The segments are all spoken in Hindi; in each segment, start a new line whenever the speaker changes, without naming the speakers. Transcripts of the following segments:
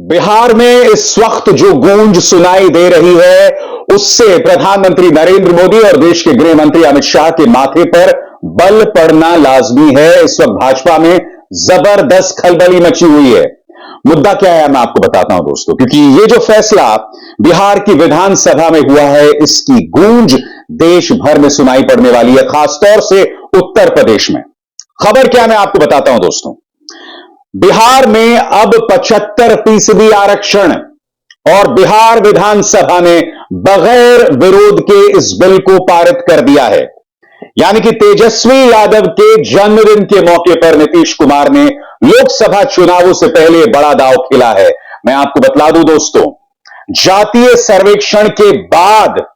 बिहार में इस वक्त जो गूंज सुनाई दे रही है उससे प्रधानमंत्री नरेंद्र मोदी और देश के गृह मंत्री अमित शाह के माथे पर बल पड़ना लाजमी है। इस वक्त भाजपा में जबरदस्त खलबली मची हुई है। मुद्दा क्या है मैं आपको बताता हूं दोस्तों, क्योंकि ये जो फैसला बिहार की विधानसभा में हुआ है इसकी गूंज देश भर में सुनाई पड़ने वाली है, खासतौर से उत्तर प्रदेश में। खबर क्या मैं आपको बताता हूं दोस्तों। बिहार में अब 75% आरक्षण और बिहार विधानसभा ने बगैर विरोध के इस बिल को पारित कर दिया है। यानी कि तेजस्वी यादव के जन्मदिन के मौके पर नीतीश कुमार ने लोकसभा चुनावों से पहले बड़ा दांव खेला है। मैं आपको बतला दूं दोस्तों, जातीय सर्वेक्षण के बाद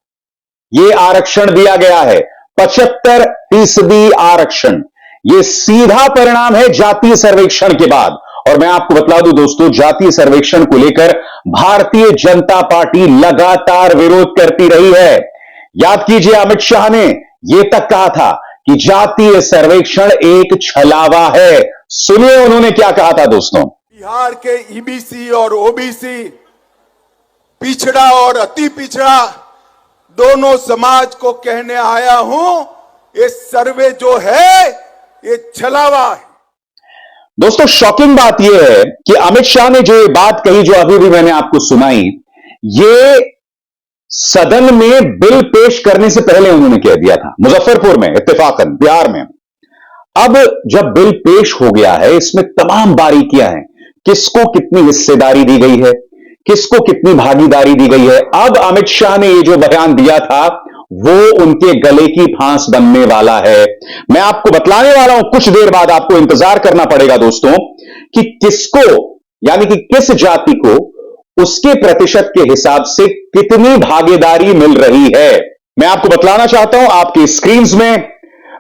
यह आरक्षण दिया गया है। 75% आरक्षण यह सीधा परिणाम है जातीय सर्वेक्षण के बाद। और मैं आपको बतला दूं दोस्तों, जातीय सर्वेक्षण को लेकर भारतीय जनता पार्टी लगातार विरोध करती रही है। याद कीजिए, अमित शाह ने यह तक कहा था कि जातीय सर्वेक्षण एक छलावा है। सुनिए उन्होंने क्या कहा था दोस्तों।
बिहार के ईबीसी और ओबीसी, पिछड़ा और अति पिछड़ा दोनों समाज को कहने आया हूं, ये सर्वे जो है ये छलावा है।
दोस्तों शॉकिंग बात यह है कि अमित शाह ने जो ये बात कही, जो अभी भी मैंने आपको सुनाई, ये सदन में बिल पेश करने से पहले उन्होंने कह दिया था, मुजफ्फरपुर में इत्तेफाकन बिहार में। अब जब बिल पेश हो गया है, इसमें तमाम बारीकियां हैं, किसको कितनी हिस्सेदारी दी गई है, किसको कितनी भागीदारी दी गई है। अब अमित शाह ने ये जो बयान दिया था वो उनके गले की फांस बनने वाला है। मैं आपको बतलाने वाला हूं, कुछ देर बाद आपको इंतजार करना पड़ेगा दोस्तों कि किसको, यानी कि किस जाति को उसके प्रतिशत के हिसाब से कितनी भागीदारी मिल रही है। मैं आपको बतलाना चाहता हूं, आपकी स्क्रीन में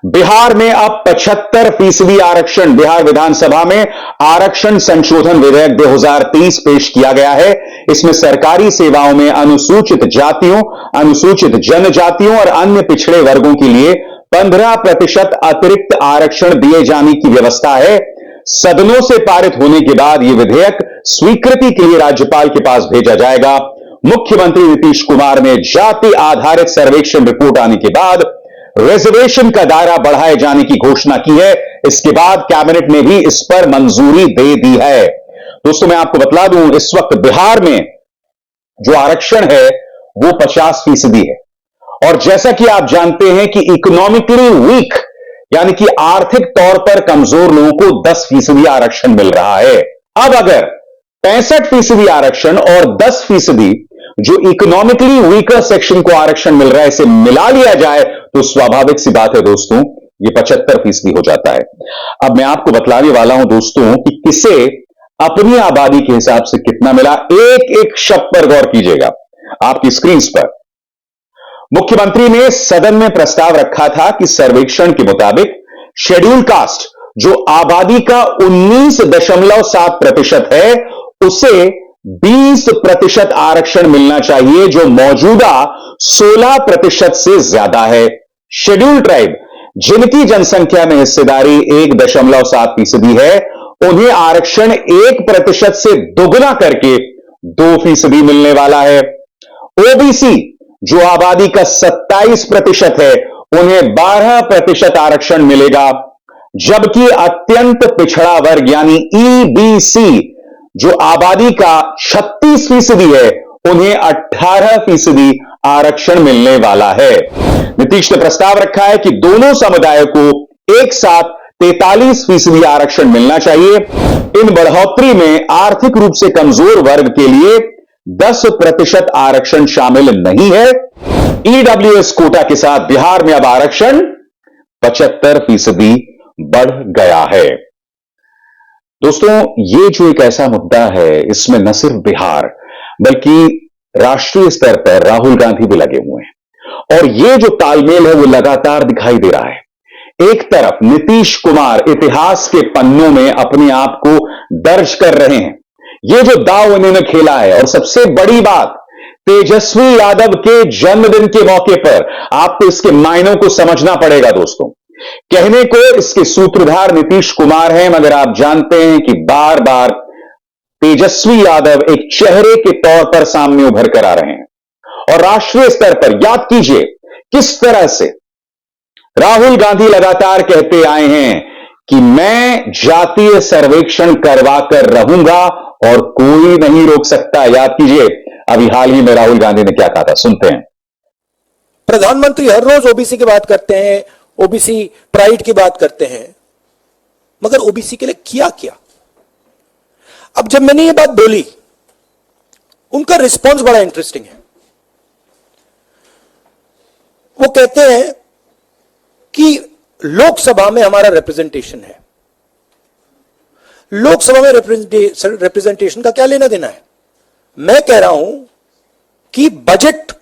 बिहार में अब 75% आरक्षण, बिहार विधानसभा में आरक्षण संशोधन विधेयक 2030 पेश किया गया है। इसमें सरकारी सेवाओं में अनुसूचित जातियों, अनुसूचित जनजातियों और अन्य पिछड़े वर्गों के लिए 15% अतिरिक्त आरक्षण दिए जाने की व्यवस्था है। सदनों से पारित होने के बाद यह विधेयक स्वीकृति के लिए राज्यपाल के पास भेजा जाएगा। मुख्यमंत्री नीतीश कुमार ने जाति आधारित सर्वेक्षण रिपोर्ट आने के बाद रिजर्वेशन का दायरा बढ़ाए जाने की घोषणा की है। इसके बाद कैबिनेट ने भी इस पर मंजूरी दे दी है। दोस्तों मैं आपको बतला दूं, इस वक्त बिहार में जो आरक्षण है वो 50% है। और जैसा कि आप जानते हैं कि इकोनॉमिकली वीक, यानी कि आर्थिक तौर पर कमजोर लोगों को 10% आरक्षण मिल रहा है। अब अगर 65% आरक्षण और 10% जो इकोनॉमिकली वीकर सेक्शन को आरक्षण मिल रहा है, इसे मिला लिया जाए तो स्वाभाविक सी बात है दोस्तों, ये 75% हो जाता है। अब मैं आपको बतलाने वाला हूं दोस्तों कि किसे अपनी आबादी के हिसाब से कितना मिला। एक एक शब्द पर गौर कीजिएगा आपकी स्क्रीन पर। मुख्यमंत्री ने सदन में प्रस्ताव रखा था कि सर्वेक्षण के मुताबिक शेड्यूल कास्ट जो आबादी का 19.7% है, उसे 20% आरक्षण मिलना चाहिए, जो मौजूदा 16% से ज्यादा है। शेड्यूल ट्राइब जिनकी जनसंख्या में हिस्सेदारी 1.7% है, उन्हें आरक्षण 1% से दोगुना करके 2% मिलने वाला है। ओबीसी जो आबादी का 27% है, उन्हें 12% आरक्षण मिलेगा। जबकि अत्यंत पिछड़ा वर्ग यानी ईबीसी जो आबादी का 36% है, उन्हें 18% आरक्षण मिलने वाला है। नीतीश ने प्रस्ताव रखा है कि दोनों समुदायों को एक साथ 43% आरक्षण मिलना चाहिए। इन बढ़ोतरी में आर्थिक रूप से कमजोर वर्ग के लिए 10% आरक्षण शामिल नहीं है। ईडब्ल्यूएस कोटा के साथ बिहार में अब आरक्षण 75% बढ़ गया है। दोस्तों ये जो एक ऐसा मुद्दा है, इसमें न सिर्फ बिहार बल्कि राष्ट्रीय स्तर पर राहुल गांधी भी लगे हुए हैं। और ये जो तालमेल है वो लगातार दिखाई दे रहा है। एक तरफ नीतीश कुमार इतिहास के पन्नों में अपने आप को दर्ज कर रहे हैं, ये जो दांव उन्होंने खेला है। और सबसे बड़ी बात, तेजस्वी यादव के जन्मदिन के मौके पर आपको इसके मायनों को समझना पड़ेगा दोस्तों। कहने को इसके सूत्रधार नीतीश कुमार हैं, मगर आप जानते हैं कि बार बार तेजस्वी यादव एक चेहरे के तौर पर सामने उभर कर आ रहे हैं। और राष्ट्रीय स्तर पर याद कीजिए किस तरह से राहुल गांधी लगातार कहते आए हैं कि मैं जातीय सर्वेक्षण करवा कर रहूंगा और कोई नहीं रोक सकता। याद कीजिए अभी हाल ही में राहुल गांधी ने क्या कहा था, सुनते हैं।
प्रधानमंत्री हर रोज ओबीसी की बात करते हैं, ओबीसी प्राइड की बात करते हैं, मगर ओबीसी के लिए किया क्या? अब जब मैंने ये बात बोली, उनका रिस्पॉन्स बड़ा इंटरेस्टिंग है। वो कहते हैं कि लोकसभा में हमारा रिप्रेजेंटेशन है। लोकसभा में रिप्रेजेंटेशन का क्या लेना देना है? मैं कह रहा हूं कि बजट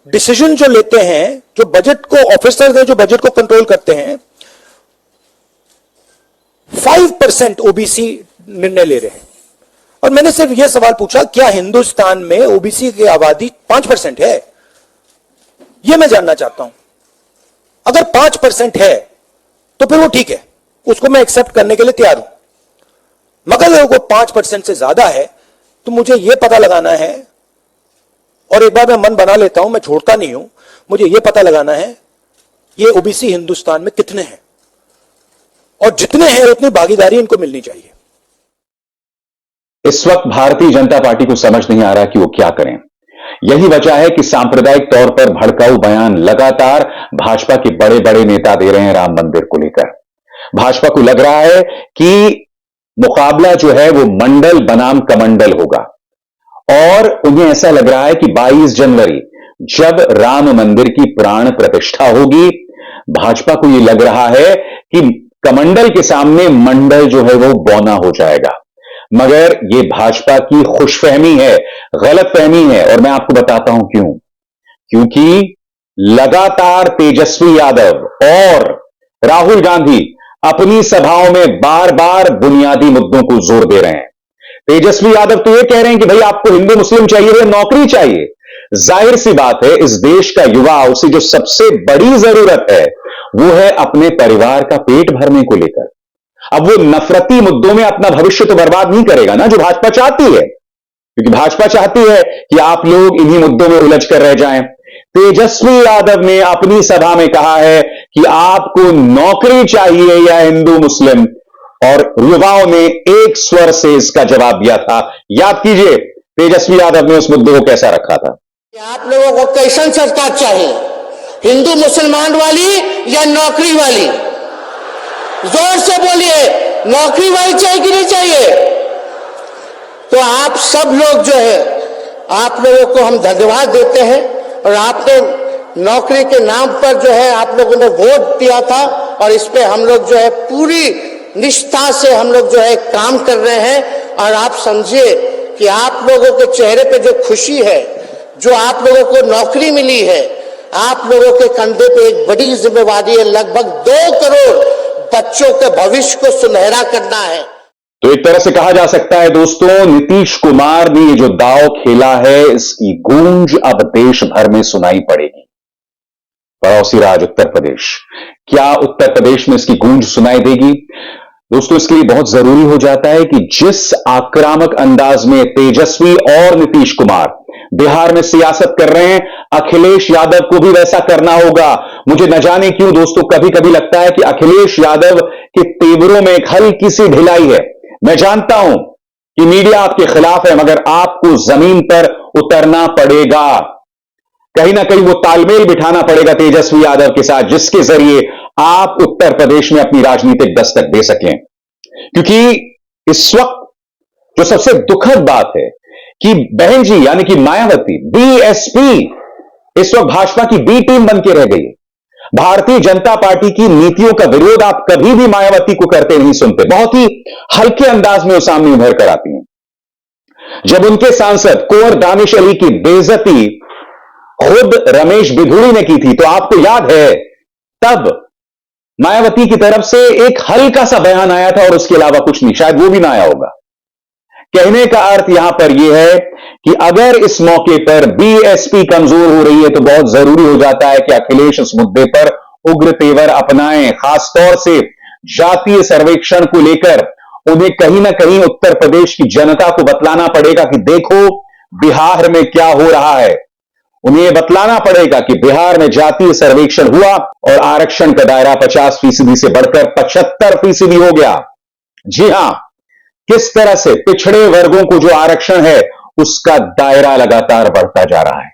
डिसीजन जो लेते हैं, जो बजट को ऑफिसर्स हैं, जो बजट को कंट्रोल करते हैं, 5% ओबीसी निर्णय ले रहे हैं। और मैंने सिर्फ यह सवाल पूछा, क्या हिंदुस्तान में ओबीसी की आबादी 5% है? यह मैं जानना चाहता हूं। अगर 5% है तो फिर वो ठीक है, उसको मैं एक्सेप्ट करने के लिए तैयार हूं। मगर अगर वो 5% से ज्यादा है तो मुझे यह पता लगाना है, और एक बार मैं मन बना लेता हूं, मैं छोड़ता नहीं हूं, मुझे यह पता लगाना है ये ओबीसी हिंदुस्तान में कितने हैं, और जितने हैं उतनी भागीदारी इनको मिलनी चाहिए।
इस वक्त भारतीय जनता पार्टी को समझ नहीं आ रहा कि वो क्या करें। यही वजह है कि सांप्रदायिक तौर पर भड़काऊ बयान लगातार भाजपा के बड़े बड़े नेता दे रहे हैं राम मंदिर को लेकर। भाजपा को लग रहा है कि मुकाबला जो है वो मंडल बनाम कमंडल होगा, और उन्हें ऐसा लग रहा है कि 22 जनवरी जब राम मंदिर की प्राण प्रतिष्ठा होगी, भाजपा को यह लग रहा है कि कमंडल के सामने मंडल जो है वो बौना हो जाएगा। मगर यह भाजपा की खुशफहमी है, गलतफहमी है, और मैं आपको बताता हूं क्यों। क्योंकि लगातार तेजस्वी यादव और राहुल गांधी अपनी सभाओं में बार बार बुनियादी मुद्दों को जोर दे रहे हैं। तेजस्वी यादव तो यह कह रहे हैं कि भाई आपको हिंदू मुस्लिम चाहिए या नौकरी चाहिए। जाहिर सी बात है, इस देश का युवा, उसे जो सबसे बड़ी जरूरत है वो है अपने परिवार का पेट भरने को लेकर। अब वो नफरती मुद्दों में अपना भविष्य तो बर्बाद नहीं करेगा ना, जो भाजपा चाहती है, क्योंकि भाजपा चाहती है कि आप लोग इन्हीं मुद्दों में उलझ कर रह जाएं। तेजस्वी यादव ने अपनी सभा में कहा है कि आपको नौकरी चाहिए या हिंदू मुस्लिम, और युवाओं ने एक स्वर से इसका जवाब दिया था। याद कीजिए तेजस्वी यादव ने उस मुद्दे को कैसा रखा था।
आप लोगों को कैसन सरकार चाहिए, हिंदू मुसलमान वाली या नौकरी वाली? जोर से बोलिए, नौकरी वाली चाहिए कि नहीं चाहिए? तो आप सब लोग जो है, आप लोगों को हम धन्यवाद देते हैं, और आपने नौकरी के नाम पर जो है आप लोगों ने वोट दिया था, और इस पे हम लोग जो है पूरी निष्ठा से हम लोग जो है काम कर रहे हैं। और आप समझिए कि आप लोगों के चेहरे पे जो खुशी है, जो आप लोगों को नौकरी मिली है, आप लोगों के कंधे पे एक बड़ी जिम्मेवारी है, लगभग 2 करोड़ बच्चों के भविष्य को सुनहरा करना है।
तो एक तरह से कहा जा सकता है दोस्तों, नीतीश कुमार ने ये जो दांव खेला है, इसकी गूंज अब देश भर में सुनाई पड़ेगी। पड़ोसी राज्य उत्तर प्रदेश, क्या उत्तर प्रदेश में इसकी गूंज सुनाई देगी? दोस्तों, इसके लिए बहुत जरूरी हो जाता है कि जिस आक्रामक अंदाज में तेजस्वी और नीतीश कुमार बिहार में सियासत कर रहे हैं, अखिलेश यादव को भी वैसा करना होगा। मुझे न जाने क्यों दोस्तों कभी कभी लगता है कि अखिलेश यादव के तेवरों में एक हल्की सी ढिलाई है। मैं जानता हूं कि मीडिया आपके खिलाफ है, मगर आपको जमीन पर उतरना पड़ेगा। कहीं ना कहीं वो तालमेल बिठाना पड़ेगा तेजस्वी यादव के साथ, जिसके जरिए आप उत्तर प्रदेश में अपनी राजनीतिक दस्तक दे सकें। क्योंकि इस वक्त जो सबसे दुखद बात है कि बहन जी यानी कि मायावती, बीएसपी, इस वक्त भाजपा की बी टीम बन के रह गई है। भारतीय जनता पार्टी की नीतियों का विरोध आप कभी भी मायावती को करते नहीं सुनते। बहुत ही हल्के अंदाज में वो सामने उभर कर आती हैं। जब उनके सांसद कुंवर दानिश अली की बेइज्जती खुद रमेश बिधूड़ी ने की थी, तो आपको याद है तब मायावती की तरफ से एक हल्का सा बयान आया था, और उसके अलावा कुछ नहीं, शायद वो भी ना आया होगा। कहने का अर्थ यहां पर यह है कि अगर इस मौके पर बीएसपी कमजोर हो रही है, तो बहुत जरूरी हो जाता है कि अखिलेश इस मुद्दे पर उग्र तेवर अपनाएं, खासतौर से जातीय सर्वेक्षण को लेकर उन्हें कहीं ना कहीं उत्तर प्रदेश की जनता को बतलाना पड़ेगा कि देखो बिहार में क्या हो रहा है। उन्हें यह बतलाना पड़ेगा कि बिहार में जातीय सर्वेक्षण हुआ और आरक्षण का दायरा 50% से बढ़कर 75% हो गया। जी हां, किस तरह से पिछड़े वर्गों को जो आरक्षण है उसका दायरा लगातार बढ़ता जा रहा है।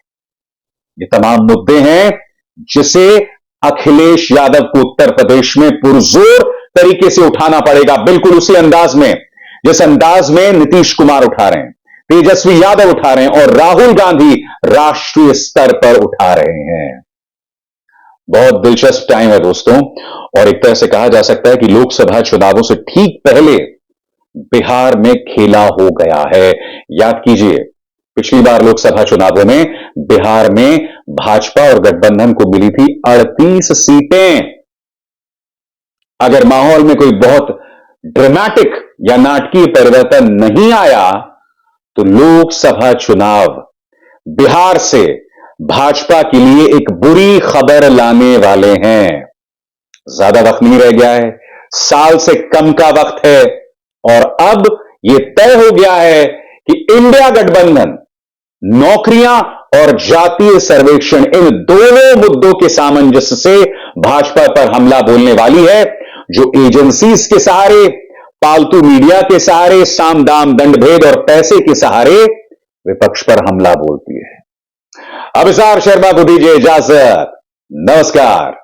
ये तमाम मुद्दे हैं जिसे अखिलेश यादव को उत्तर प्रदेश में पुरजोर तरीके से उठाना पड़ेगा, बिल्कुल उसी अंदाज में जिस अंदाज में नीतीश कुमार उठा रहे हैं, तेजस्वी यादव उठा रहे हैं और राहुल गांधी राष्ट्रीय स्तर पर उठा रहे हैं। बहुत दिलचस्प टाइम है दोस्तों, और एक तरह से कहा जा सकता है कि लोकसभा चुनावों से ठीक पहले बिहार में खेला हो गया है। याद कीजिए, पिछली बार लोकसभा चुनावों में बिहार में भाजपा और गठबंधन को मिली थी 38 सीटें। अगर माहौल में कोई बहुत ड्रामेटिक या नाटकीय परिवर्तन नहीं आया तो लोकसभा चुनाव बिहार से भाजपा के लिए एक बुरी खबर लाने वाले हैं। ज्यादा वक्त नहीं रह गया है, साल से कम का वक्त है, और अब यह तय हो गया है कि इंडिया गठबंधन नौकरियां और जातीय सर्वेक्षण इन दोनों मुद्दों के सामंजस्य से भाजपा पर हमला बोलने वाली है। जो एजेंसीज के सहारे, पालतू मीडिया के सहारे, साम दाम दंड भेद और पैसे के सहारे विपक्ष पर हमला बोलती है। अभिसार शर्मा को दीजिए इजाजत। नमस्कार।